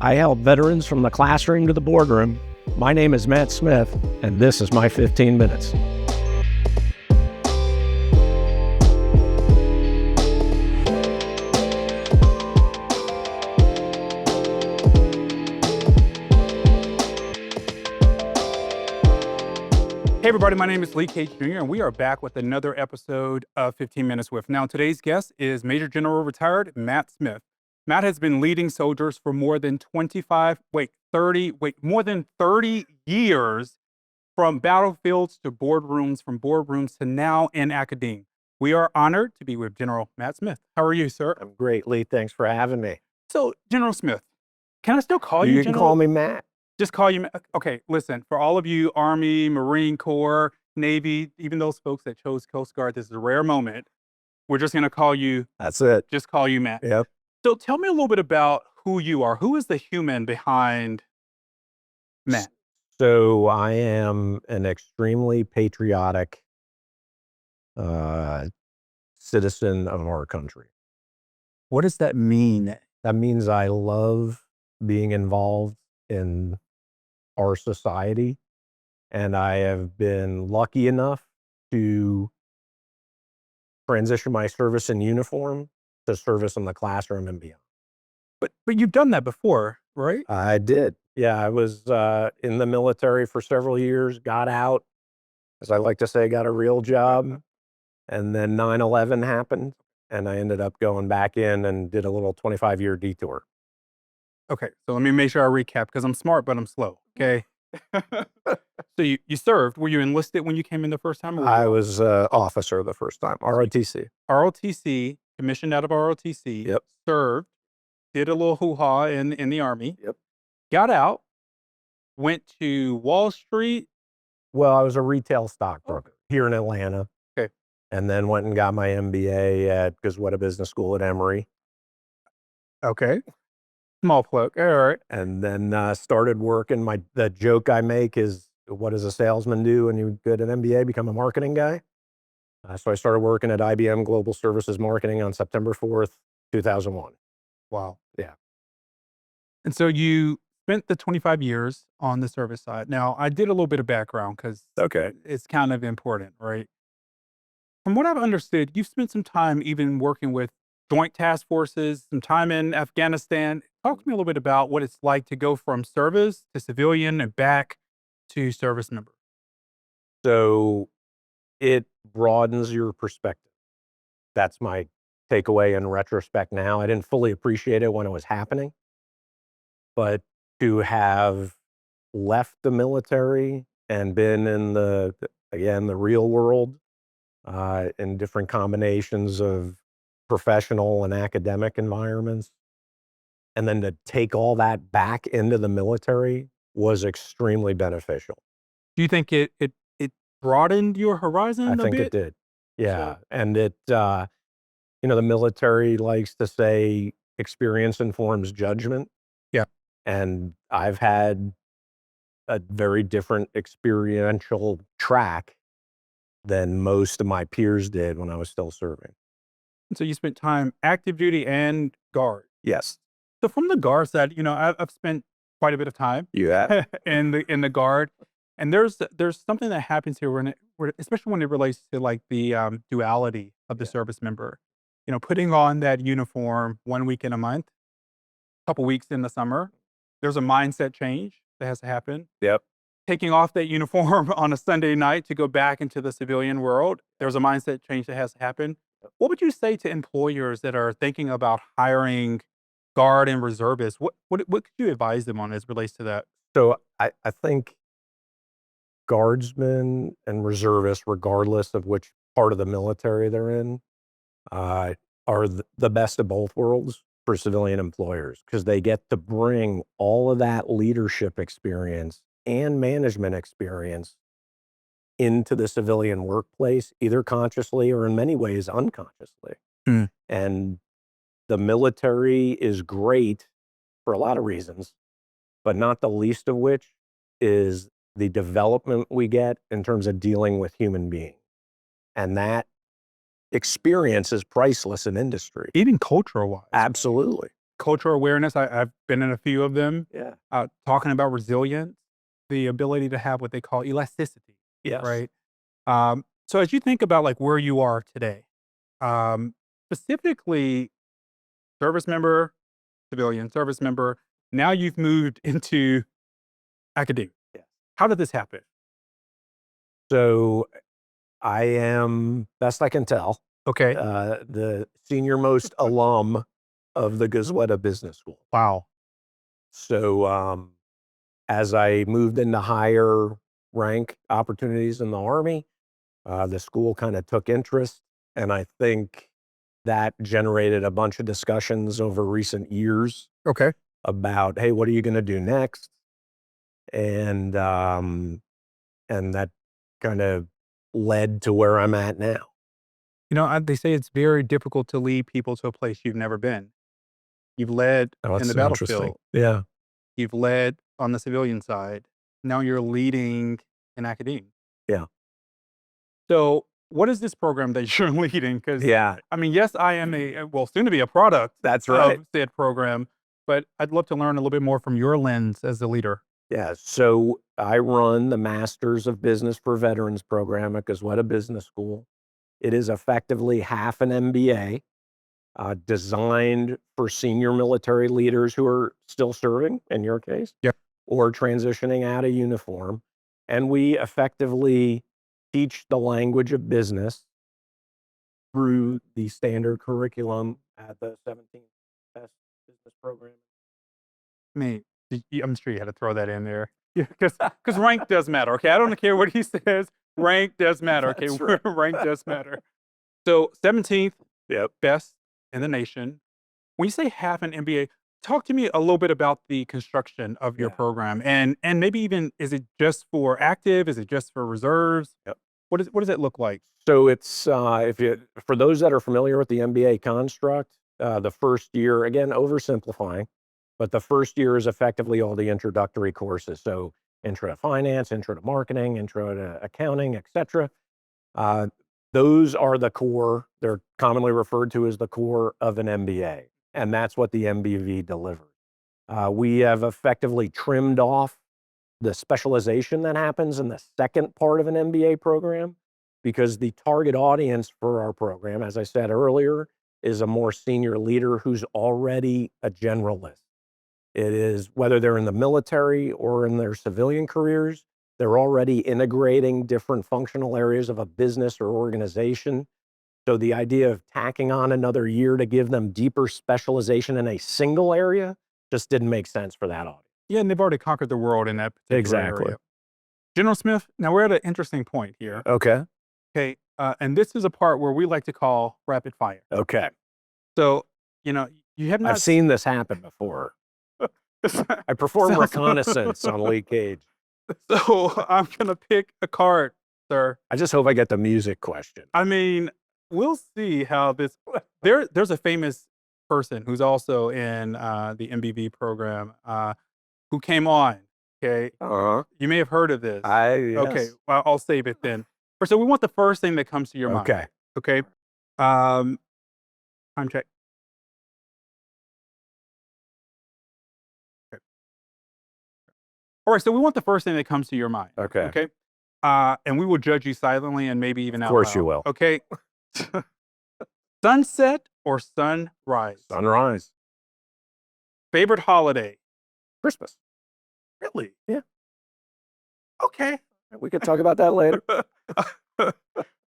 I help veterans from the classroom to the boardroom. My name is Matt Smith, and this is my 15 minutes. Hey everybody, my name is Lee Cage Jr. and we are back with another episode of 15 Minutes With. Now today's guest is Major General retired Matt Smith. Matt has been leading soldiers for more than 30 years, from battlefields to boardrooms, from boardrooms to now in academia. We are honored to be with General Matt Smith. How are you, sir? I'm great, Lee. Thanks for having me. So, General Smith, can I still call you You General? can call me Matt. Just call you. Okay, listen, for all of you Army, Marine Corps, Navy, even those folks that chose Coast Guard, this is a rare moment. We're just going to call you, That's it. just call you Matt. Yep. So tell me a little bit about who you are. Who is the human behind Matt? So I am an extremely patriotic citizen of our country. What does that mean? That means I love being involved in our society, and I have been lucky enough to transition my service in uniform to service in the classroom and beyond. But you've done that before, right? I did. Yeah, I was in the military for several years, got out, as I like to say, got a real job, and then 9/11 happened, and I ended up going back in and did a little 25-year detour. Okay, so let me make sure I recap because I'm smart, but I'm slow. Okay. So you served. Were you enlisted when you came in the first time? Or were I you was officer the first time, ROTC. ROTC, commissioned out of ROTC, Yep. served, did a little hoo-ha in the Army, Yep. got out, went to Wall Street. Well, I was a retail stockbroker here in Atlanta. Okay. And then went and got my MBA at Gazweta Business School at Emory. Okay. Small plug. All right. And then started working. The joke I make is, what does a salesman do when you get an MBA? Become a marketing guy. So I started working at IBM Global Services Marketing on September 4th, 2001. Wow. Yeah. And so you spent the 25 years on the service side. Now, I did a little bit of background because Okay. it's kind of important, right? From what I've understood, you've spent some time even working with joint task forces, some time in Afghanistan. Talk to me a little bit about what it's like to go from service to civilian and back to service member. So it broadens your perspective. That's my takeaway in retrospect now. I didn't fully appreciate it when it was happening, but to have left the military and been in the real world, in different combinations of professional and academic environments, and then to take all that back into the military was extremely beneficial. Do you think it broadened your horizon I a think bit? it did. Yeah, So- and the military likes to say experience informs judgment. Yeah. And I've had a very different experiential track than most of my peers did when I was still serving. And so you spent time active duty and guard. Yes. So from the guard side, I've spent quite a bit of time You have? in the guard, and there's something that happens here especially when it relates to like the duality of the Yeah. service member. Putting on that uniform 1 week in a month, couple weeks in the summer, there's a mindset change that has to happen. Yep. Taking off that uniform on a Sunday night to go back into the civilian world, there's a mindset change that has to happen. What would you say to employers that are thinking about hiring guard and reservists? What could you advise them on as it relates to that? So I think guardsmen and reservists, regardless of which part of the military they're in, are the best of both worlds for civilian employers, because they get to bring all of that leadership experience and management experience into the civilian workplace, either consciously or in many ways unconsciously. Hmm. And the military is great for a lot of reasons, but not the least of which is the development we get in terms of dealing with human beings. And that experience is priceless in industry. Even cultural wise. Absolutely. cultural awareness. I've been in a few of them, Yeah. talking about resilience, the ability to have what they call elasticity, Yes. right? So as you think about like where you are today, specifically service member, civilian, service member, now you've moved into academia. Yeah. How did this happen? So I am, best I can tell, Okay. the senior most alum of the Gazweta Business School. Wow. So, as I moved into higher rank opportunities in the Army, the school kind of took interest. And I think that generated a bunch of discussions over recent years Okay. about, hey, what are you going to do next? And, and that kind of led to where I'm at now. You know, they say it's very difficult to lead people to a place you've never been. You've led Oh, in that's the interesting. battlefield. Yeah. You've led on the civilian side. Now you're leading in academia. Yeah. So, what is this program that you're leading? Because, Yeah. I mean, yes, I am well, soon to be a product That's right. of said program, but I'd love to learn a little bit more from your lens as a leader. Yeah. So I run the Masters of Business for Veterans program at Gazweta Business School. It is effectively half an MBA, designed for senior military leaders who are still serving, in your case, Yep. or transitioning out of uniform. And we effectively teach the language of business through the standard curriculum at the 17th Best Business Program. I mean, I'm sure you had to throw that in there. Yeah, because rank does matter. Okay. I don't care what he says. Rank does matter. Okay. That's right. Rank does matter. So, 17th Yep. best in the nation. When you say half an MBA, talk to me a little bit about the construction of your Yeah. program, and maybe even, is it just for active? Is it just for reserves? Yep. What does it look like? So it's, if you, for those that are familiar with the MBA construct, the first year, again, oversimplifying, but the first year is effectively all the introductory courses. So intro to finance, intro to marketing, intro to accounting, etc. Uh, those are the core. They're commonly referred to as the core of an MBA, and that's what the MBV delivers. We have effectively trimmed off the specialization that happens in the second part of an MBA program, because the target audience for our program, as I said earlier, is a more senior leader who's already a generalist. It is, whether they're in the military or in their civilian careers, they're already integrating different functional areas of a business or organization. So the idea of tacking on another year to give them deeper specialization in a single area just didn't make sense for that audience. Yeah, and they've already conquered the world in that particular Exactly. area. General Smith, now we're at an interesting point here. Okay. Okay, and this is a part where we like to call rapid fire. Okay. So, you know, you have I've not. seen this happen before. I perform Sounds- reconnaissance on Lee Cage. So I'm gonna pick a card, sir. I just hope I get the music question. I mean, we'll see how this. There's a famous person who's also in the MBV program who came on. Okay, Uh-huh. you may have heard of this. Okay, Yes. well, I'll save it then. So we want the first thing that comes to your mind. Okay. Okay. Um, time check. Okay. All right. So we want the first thing that comes to your mind. Okay. Okay. And we will judge you silently and maybe even out Of course loud. you will. Okay. Sunset or sunrise? Sunrise. Favorite holiday? Christmas. Really? Yeah. Okay. We could talk about that later.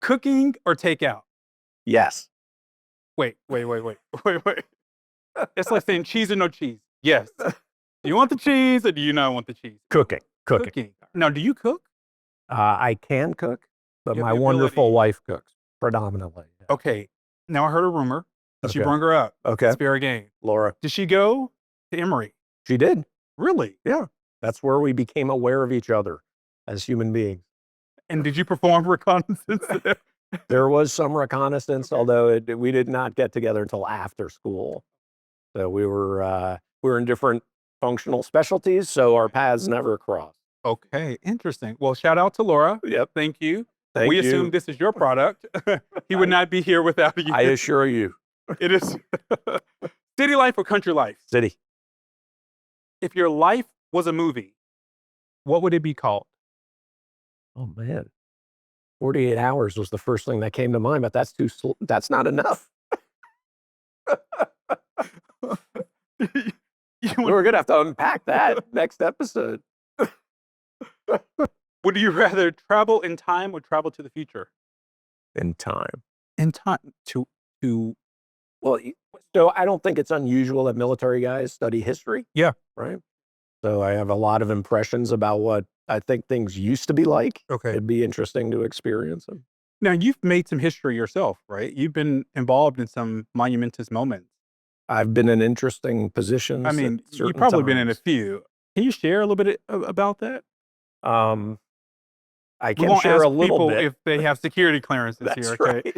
Cooking or takeout? Yes. Wait. It's like saying cheese or no cheese. Yes. Do you want the cheese or do you not want the cheese? Cooking. Cooking. Now, do you cook? I can cook, but You have my the wonderful ability. wife cooks predominantly. Okay. Now, I heard a rumor that you Okay. brung her up. Okay. It's fair game. Laura. Did she go to Emory? She did. Really? Yeah. That's where we became aware of each other as human beings. And did you perform reconnaissance there? There was some reconnaissance, Okay. although we did not get together until after school. So we were in different functional specialties, so our paths never crossed. Okay, interesting. Well, shout out to Laura. Yep. Thank you. Thank We you. assume this is your product. He would not be here without you. I assure you. It is. City life or country life? City. If your life was a movie, what would it be called? Oh, man. 48 hours was the first thing that came to mind, but that's not enough. You would We're gonna have to unpack that next episode. would you rather travel in time or travel to the future? In time. In time to Well, so I don't think it's unusual that military guys study history, Yeah. right? So I have a lot of impressions about what I think things used to be like. Okay. It'd be interesting to experience them. Now you've made some history yourself, right? You've been involved in some monumentous moments. I've been in interesting I positions at mean, you've certain probably been in a times. few. Can you share a little bit about that? Um, I We can won't share a ask little people bit. if they have security clearances here, That's okay?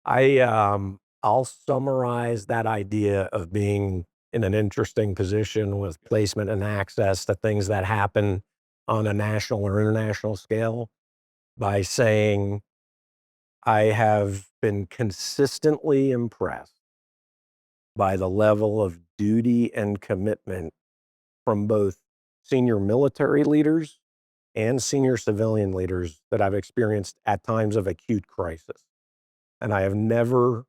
right. I'll summarize that idea of being in an interesting position with placement and access to things that happen on a national or international scale by saying I have been consistently impressed by the level of duty and commitment from both senior military leaders and senior civilian leaders that I've experienced at times of acute crisis. And I have never,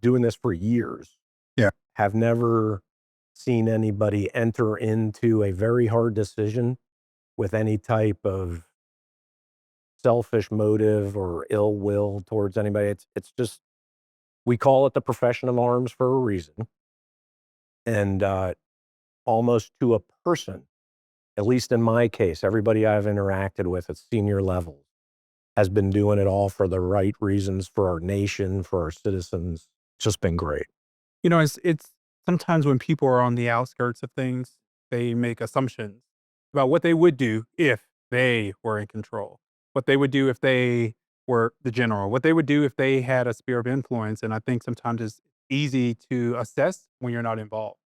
doing this for years, Yeah. have never seen anybody enter into a very hard decision with any type of selfish motive or ill will towards anybody. It's just we call it the profession of arms for a reason, and almost to a person, at least in my case, everybody I've interacted with at senior levels has been doing it all for the right reasons for our nation, for our citizens. It's just been great. You know, it's sometimes when people are on the outskirts of things, they make assumptions about what they would do if they were in control, what they would do if they were the general, what they would do if they had a sphere of influence. And I think sometimes it's easy to assess when you're not involved.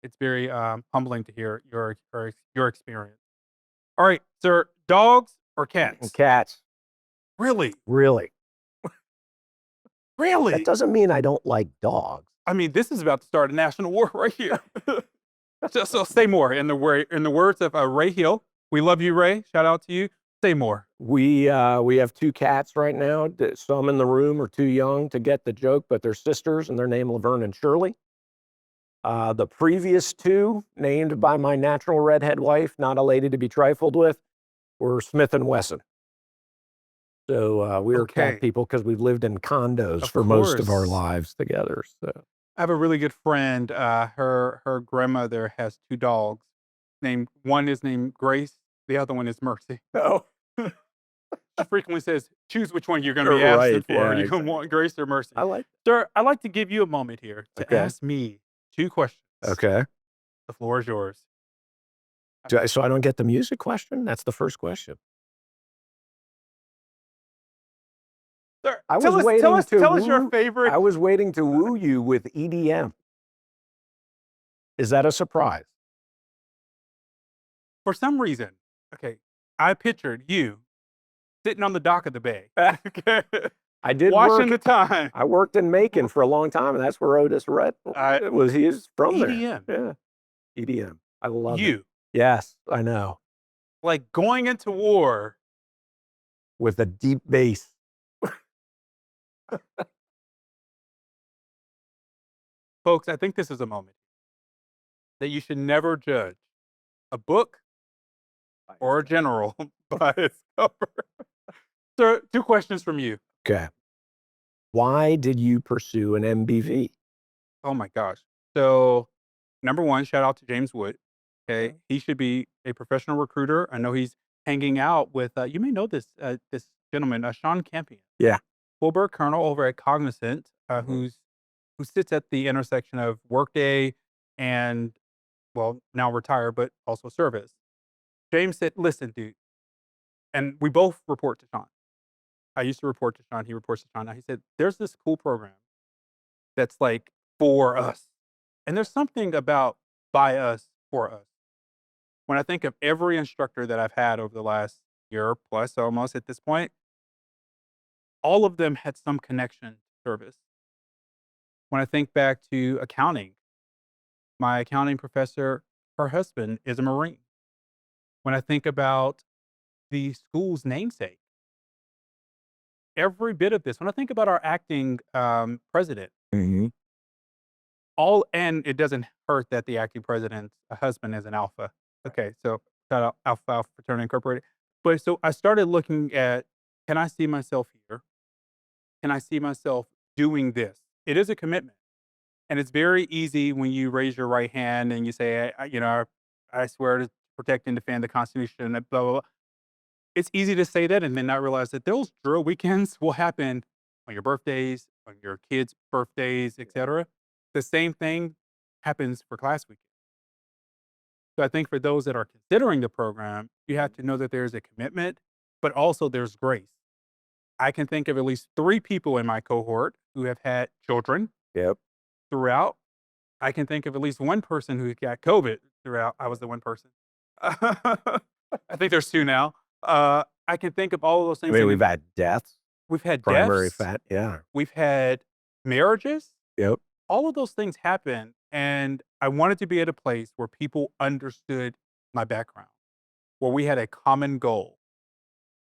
It's very humbling to hear your experience. All right, sir, dogs or And cats? cats, Really, really. That really. doesn't mean I don't like dogs. I mean, this is about to start a national war right here. So say more in the words of Ray Hill. We love you, Ray. Shout out to you. Say more. We have 2 cats right now. Some in the room are too young to get the joke, but they're sisters, and they're named Laverne and Shirley. The previous 2, named by my natural redhead wife, not a lady to be trifled with, were Smith and Wesson. So, we are cat Okay. people because 'cause we've lived in condos Of for most of our course. lives together, so I have a really good friend. Her grandmother has 2 dogs. Named One is named Grace. The other one is Mercy. Oh, She frequently says, "Choose which one you're going to be right, absent for. Are yeah, you going to want exactly. Grace or Mercy?" I like Sir, I'd like to give you a moment here to Okay, ask me 2 questions. okay. The floor is yours. So I don't get the music question? That's the first question. Sir, I was waiting to tell us your woo favorite. I was waiting to woo you with EDM. Is that a surprise? For some reason, okay, I pictured you sitting on the dock of the bay, okay, I did watching work the time. I worked in Macon for a long time, and that's where Otis Rhett Uh, he's from there. EDM, Yeah, EDM. I love it. you, Yes, I know, like, going into war. with a deep bass. Folks, I think this is a moment that you should never judge a book or a general by its cover. Sir, 2 questions from you. Okay. Why did you pursue an MBV? Oh my gosh. So, number 1, shout out to James Wood, Yeah. okay? He should be a professional recruiter. I know he's hanging out with, you may know this gentleman, Sean Campion. Yeah. Fulbright Colonel over at Cognizant, Mhm. who sits at the intersection of Workday and, well, now retired, but also service. James said, "Listen, dude," and we both report to Sean. I used to report to Sean. He reports to Sean. Now he said, "There's this cool program that's like for us, and there's something about by us for us." When I think of every instructor that I've had over the last year plus, almost at this point, all of them had some connection to service. When I think back to accounting, my accounting professor, her husband is a Marine. When I think about the school's namesake, every bit of this, when I think about our acting president, Mhm. all, and it doesn't hurt that the acting president's husband is an alpha. Okay, so shout out Alpha Alpha Fraternity Incorporated. But so I started looking at, can I see myself here? Can I see myself doing this? It is a commitment. And it's very easy when you raise your right hand and you say, I swear to protect and defend the Constitution, and blah, blah, blah. It's easy to say that and then not realize that those drill weekends will happen on your birthdays, on your kids' birthdays, etc. The same thing happens for class weekend. So I think for those that are considering the program, you have to know that there's a commitment, but also there's grace. I can think of at least 3 people in my cohort who have had children Yep. throughout. I can think of at least one person who got COVID throughout. I was the one person. I think there's 2 now. I can think of all of those I things, mean, and we've had deaths, we've had primary deaths, fat. Yeah. we've had marriages. Yep. All of those things happen, and I wanted to be at a place where people understood my background, where we had a common goal,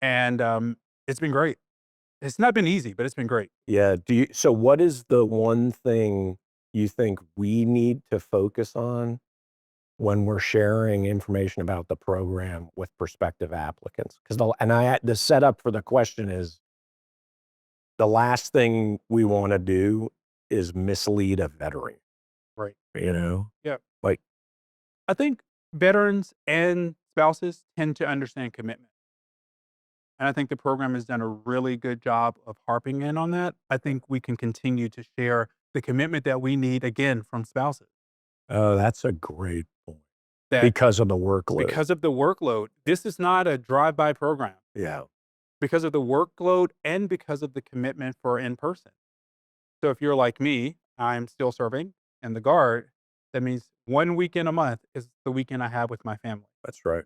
and, it's been great. It's not been easy, but it's been great. Yeah. So what is the one thing you think we need to focus on when we're sharing information about the program with prospective applicants? Because the setup for the question is the last thing we want to do is mislead a veteran, Right. you know? Yeah. Like, I think veterans and spouses tend to understand commitment. And I think the program has done a really good job of harping in on that. I think we can continue to share the commitment that we need, again, from spouses. oh, that's a great point That because of the workload. because of the workload, this is not a drive-by program. Yeah. Because of the workload and because of the commitment for in person. So if you're like me, I'm still serving in the Guard. That means 1 weekend a month is the weekend I have with my family That's right.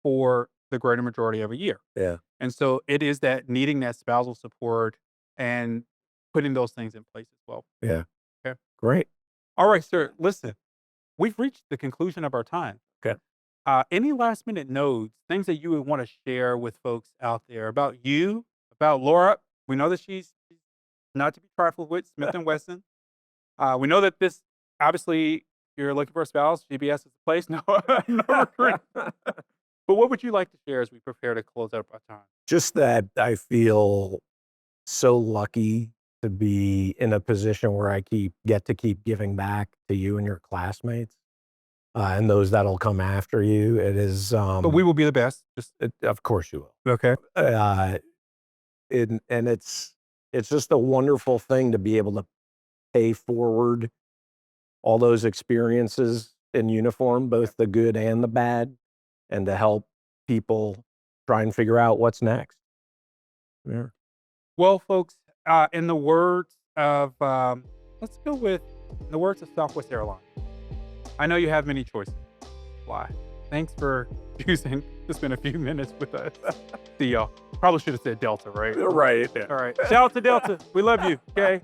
for the greater majority of a year. Yeah. And so it is that needing that spousal support and putting those things in place as well. Yeah. Okay. Great. All right, sir. Listen, we've reached the conclusion of our time. Okay. Any last minute notes, things that you would want to share with folks out there about you, about Laura? We know that she's not to be trifled with, Smith and Wesson. We know that this, obviously, you're looking for a spouse. GBS is the place. No, no recruit. But what would you like to share as we prepare to close out our time? Just that I feel so lucky to be in a position where I get to keep giving back to you and your classmates, and those that'll come after you. It is, But we will be the best. Just of course you will. okay. Uh, and it's just a wonderful thing to be able to pay forward all those experiences in uniform, both the good and the bad, and to help people try and figure out what's next. Yeah. Well, folks, in the words of, let's go with in the words of Southwest Airlines. I know you have many choices. Why? Thanks for choosing to spend a few minutes with us. See y'all. Probably should have said Delta, right? Right. Yeah. All right. Shout out to Delta. We love you. Okay.